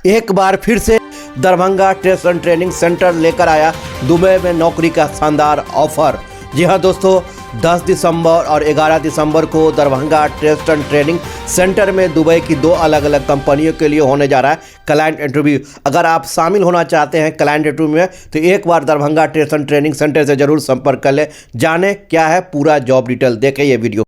एक बार फिर से Darbhanga test and training Centre लेकर आया दुबई में नौकरी का शानदार ऑफर। जी हाँ दोस्तों, 10 दिसंबर और 11 दिसंबर को Darbhanga test and training Centre में दुबई की 2 अलग अलग कंपनियों के लिए होने जा रहा है क्लाइंट इंटरव्यू। अगर आप शामिल होना चाहते हैं क्लाइंट इंटरव्यू में तो एक बार Darbhanga test and training centre से जरूर संपर्क कर लें। जाने क्या है पूरा जॉब डिटेल, देखें ये वीडियो।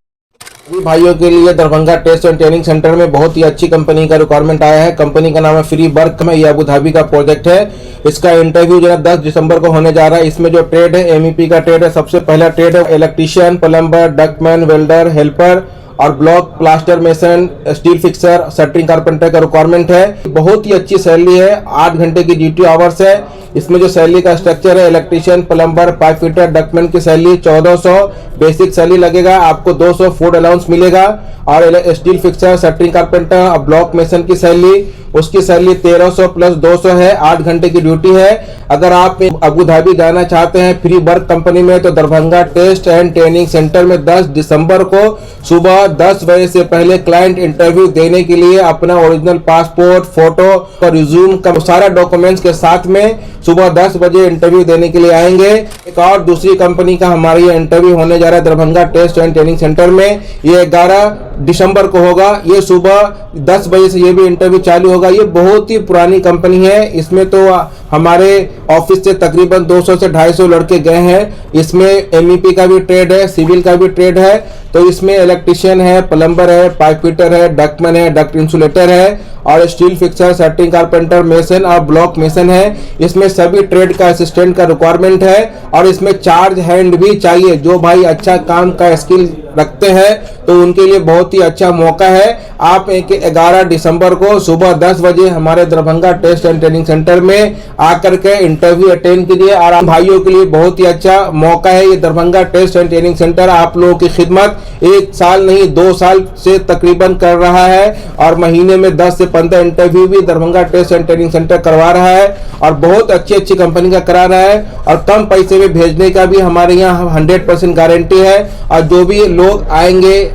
भाइयों के लिए Darbhanga test and training Centre में बहुत ही अच्छी कंपनी का रिक्वायरमेंट आया है। कंपनी का नाम है फ्री वर्क में, ये अबू धाबी का प्रोजेक्ट है। इसका इंटरव्यू जो है 10 दिसंबर को होने जा रहा है। इसमें जो ट्रेड है MEP का ट्रेड है। सबसे पहला ट्रेड है electrician, plumber, ductman, welder, helper और block plaster mason, steel fixer, shuttering carpenter का रिक्वायरमेंट है। बहुत ही अच्छी सैलरी है, 8 घंटे की ड्यूटी आवर्स है। इसमें जो सैलरी का स्ट्रक्चर है, electrician, plumber, pipe fitter, ductman की सैलरी 1400 बेसिक सैलरी लगेगा। आपको 200 फूड अलाउंस मिलेगा और स्टील फिक्सर, शटरिंग कारपेंटर और ब्लॉक मेसन की सैलरी, उसकी सैलरी 1300 प्लस 200 है। 8 घंटे की ड्यूटी है। अगर आप अबू धाबी जाना चाहते हैं फ्री वर्क कंपनी में तो Darbhanga test and training Centre में 10 दिसंबर को सुबह 10 बजे से पहले क्लाइंट इंटरव्यू देने के लिए अपना ओरिजिनल पासपोर्ट, फोटो और रिज्यूम का सारा डॉक्यूमेंट्स के साथ में सुबह 10 बजे इंटरव्यू देने के लिए आएंगे। एक और दूसरी कंपनी का हमारा ये इंटरव्यू होने जा रहा है Darbhanga test and training Centre में। ये 11 दिसंबर को होगा। ये सुबह 10 बजे से ये भी इंटरव्यू चालू होगा। ये बहुत ही पुरानी कंपनी है। इसमें तो हमारे ऑफिस से तकरीबन 200 से 250 लड़के गए हैं। इसमें MEP का भी ट्रेड है, सिविल का भी ट्रेड है। तो इसमें इलेक्ट्रीशियन है, प्लम्बर है, पाइप फिटर है, डक्टमैन है, डक्ट इंसुलेटर है और steel fixer, shuttering carpenter, mason और ब्लॉक मेसन है। इसमें सभी ट्रेड का असिस्टेंट का रिक्वायरमेंट है और इसमें चार्ज हैंड भी चाहिए। जो भाई अच्छा काम का स्किल रखते हैं तो उनके लिए बहुत ही अच्छा मौका है। आप 11 दिसंबर को सुबह 10 बजे हमारे Darbhanga test and training Centre में आकर के इंटरव्यू अटेंड कीजिए। और आप भाइयों के लिए बहुत ही अच्छा मौका है। ये Darbhanga test and training Centre आप लोगों की खिदमत 1 साल नहीं 2 साल से तकरीबन कर रहा है और महीने में 10 से 15 इंटरव्यू भी Darbhanga test and training Centre करवा रहा है और बहुत अच्छी कंपनी का करा रहा है और कम पैसे में भेजने का भी हमारे यहाँ 100% गारंटी है। और जो भी लोग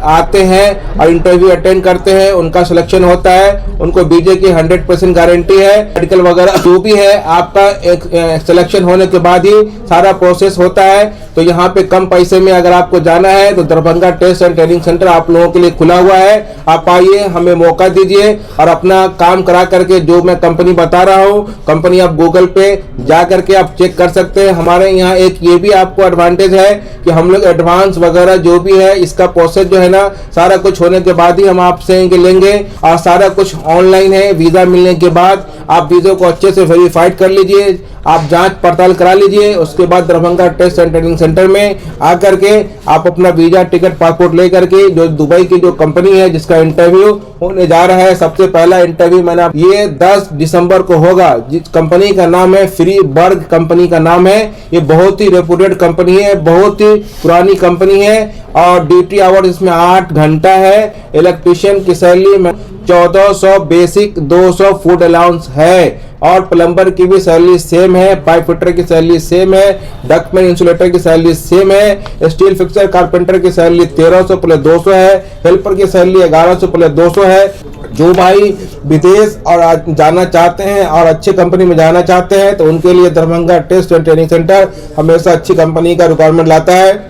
आते हैं और इंटरव्यू अटेंड करते हैं उनका सिलेक्शन होता है, उनको वीजे की 100% गारंटी है। मेडिकल वगैरह जो भी है आपका एक सिलेक्शन होने के बाद ही सारा प्रोसेस होता है। तो यहाँ पे कम पैसे में अगर आपको जाना है तो Darbhanga test and training Centre आप लोगों के लिए खुला हुआ है। आप आइए, हमें मौका दीजिए और अपना काम करा करके जो मैं कंपनी बता रहा हूँ, कंपनी आप गूगल पे जा करके आप चेक कर सकते हैं। हमारे यहाँ एक ये भी आपको एडवांटेज है कि हम लोग एडवांस वगैरह जो भी है इसका प्रोसेस जो है ना सारा कुछ होने के बाद ही हम आपसे लेंगे और सारा कुछ ऑनलाइन है। वीजा मिलने के बाद आप वीजा को अच्छे से वेरीफाइड कर लीजिए, आप जांच पड़ताल करा लीजिए। उसके बाद Darbhanga test and training Centre में आकर के आप अपना वीजा, टिकट, पासपोर्ट लेकर के जो दुबई की जो कंपनी है जिसका इंटरव्यू होने जा रहा है, सबसे पहला इंटरव्यू मैंने ये 10 दिसंबर को होगा। जिस कंपनी का नाम है फ्री वर्क कंपनी का नाम है। ये बहुत ही रेपुटेड कंपनी है, बहुत ही पुरानी कंपनी है और ड्यूटी आवर इसमें 8 घंटा है। इलेक्ट्रीशियन की सैलरी में 1400 बेसिक, 200 फूड अलाउंस है और प्लम्बर की भी सैलरी सेम है, पाइप फिटर की सैलरी सेम है, डक्टमैन इंसुलेटर की सैलरी सेम है, स्टील फिक्सर कारपेंटर की सैलरी 1300 प्लस 200 है, हेल्पर की सैलरी 1100 प्लस 200 है। जो भाई विदेश और जाना चाहते हैं और अच्छे कंपनी में जाना चाहते हैं तो उनके लिए Darbhanga test and training Centre हमेशा अच्छी कंपनी का रिक्वायरमेंट लाता है।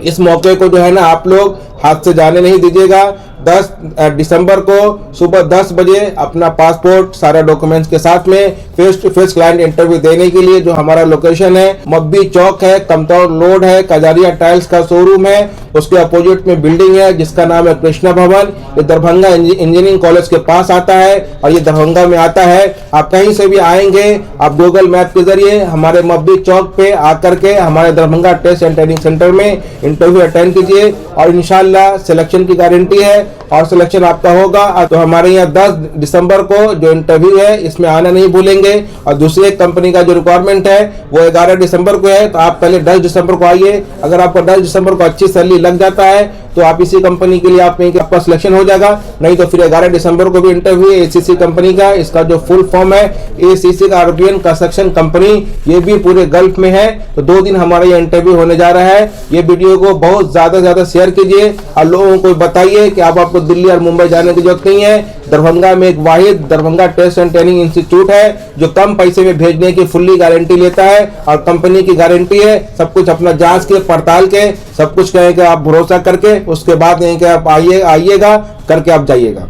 इस मौके को जो है ना आप लोग हाथ से जाने नहीं दीजिएगा। 10 दिसंबर को सुबह 10 बजे अपना पासपोर्ट, सारा डॉक्यूमेंट्स के साथ में face to face client interview देने के लिए जो हमारा लोकेशन है मब्बी चौक है, कमतौर रोड है, कजारिया टाइल्स का शोरूम है, उसके अपोजिट में बिल्डिंग है जिसका नाम है कृष्णा भवन। ये दरभंगा इंजीनियरिंग कॉलेज के पास आता है और ये दरभंगा में आता है। आप कहीं से भी आएंगे, आप गूगल मैप के जरिए हमारे मब्बी चौक पे आकर के हमारे Darbhanga test and training Centre में इंटरव्यू अटेंड कीजिए और इंशाल्लाह सिलेक्शन की गारंटी है और सिलेक्शन आपका होगा। तो हमारे यहाँ 10 दिसंबर को जो इंटरव्यू है इसमें आना नहीं भूलेंगे। और दूसरे कंपनी का जो रिक्वायरमेंट है वो 11 दिसंबर को है। तो आप पहले 10 दिसंबर को आइए। अगर आपको 10 दिसंबर को अच्छी सैलरी लग जाता है तो आप इसी कंपनी के लिए आपका सिलेक्शन हो जाएगा। नहीं तो फिर 11 दिसंबर को भी इंटरव्यू है ACC कंपनी का। इसका जो फुल फॉर्म है ACC का अरबियन कंस्ट्रक्शन कंपनी, ये भी पूरे गल्फ में है। तो 2 दिन हमारा ये इंटरव्यू होने जा रहा है। ये वीडियो को बहुत ज्यादा शेयर कीजिए और लोगों को बताइए कि आपको दिल्ली और मुंबई जाने की जरूरत नहीं है। दरभंगा में एक वाहिद Darbhanga test and training institute है जो कम पैसे में भेजने की फुल्ली गारंटी लेता है और कंपनी की गारंटी है। सब कुछ अपना जांच के पड़ताल के सब कुछ कहें कि आप भरोसा करके उसके बाद कहें कि आप आइएगा करके आप जाइएगा।